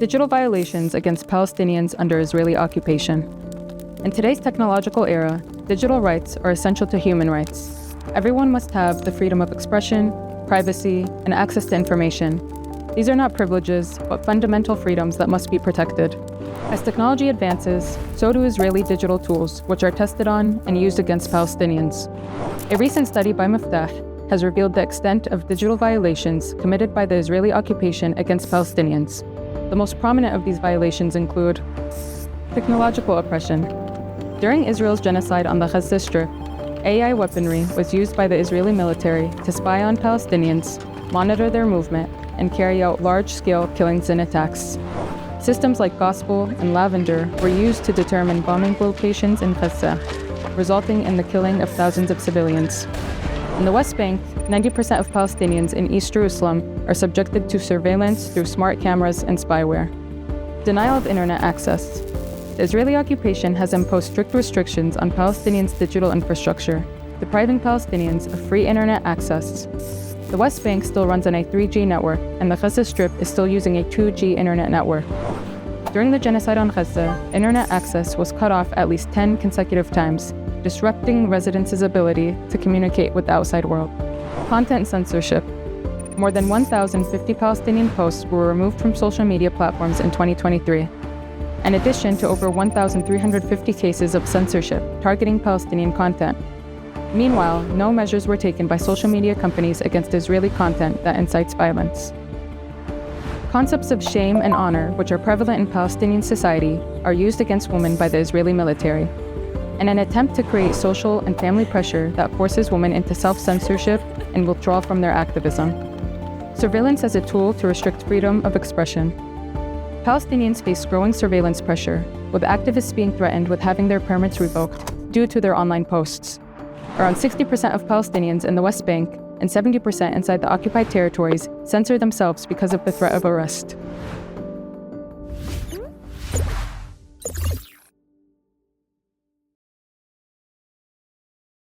digital violations against Palestinians under Israeli occupation. In today's technological era, digital rights are essential to human rights. Everyone must have the freedom of expression, privacy, and access to information. These are not privileges, but fundamental freedoms that must be protected. As technology advances, so do Israeli digital tools, which are tested on and used against Palestinians. A recent study by Miftah has revealed the extent of digital violations committed by the Israeli occupation against Palestinians. The most prominent of these violations include technological oppression. During Israel's genocide on the Gaza Strip, AI weaponry was used by the Israeli military to spy on Palestinians, monitor their movement, and carry out large-scale killings and attacks. Systems like Gospel and Lavender were used to determine bombing locations in Gaza, resulting in the killing of thousands of civilians. In the West Bank, 90% of Palestinians in East Jerusalem are subjected to surveillance through smart cameras and spyware. Denial of internet access. The Israeli occupation has imposed strict restrictions on Palestinians' digital infrastructure, depriving Palestinians of free internet access. The West Bank still runs on a 3G network, and the Gaza Strip is still using a 2G internet network. During the genocide on Gaza, internet access was cut off at least 10 consecutive times, disrupting residents' ability to communicate with the outside world. Content censorship. More than 1,050 Palestinian posts were removed from social media platforms in 2023, in addition to over 1,350 cases of censorship targeting Palestinian content. Meanwhile, no measures were taken by social media companies against Israeli content that incites violence. Concepts of shame and honor, which are prevalent in Palestinian society, are used against women by the Israeli military, in an attempt to create social and family pressure that forces women into self-censorship and withdrawal from their activism. Surveillance as a tool to restrict freedom of expression. Palestinians face growing surveillance pressure, with activists being threatened with having their permits revoked due to their online posts. Around 60% of Palestinians in the West Bank and 70% inside the occupied territories censor themselves because of the threat of arrest.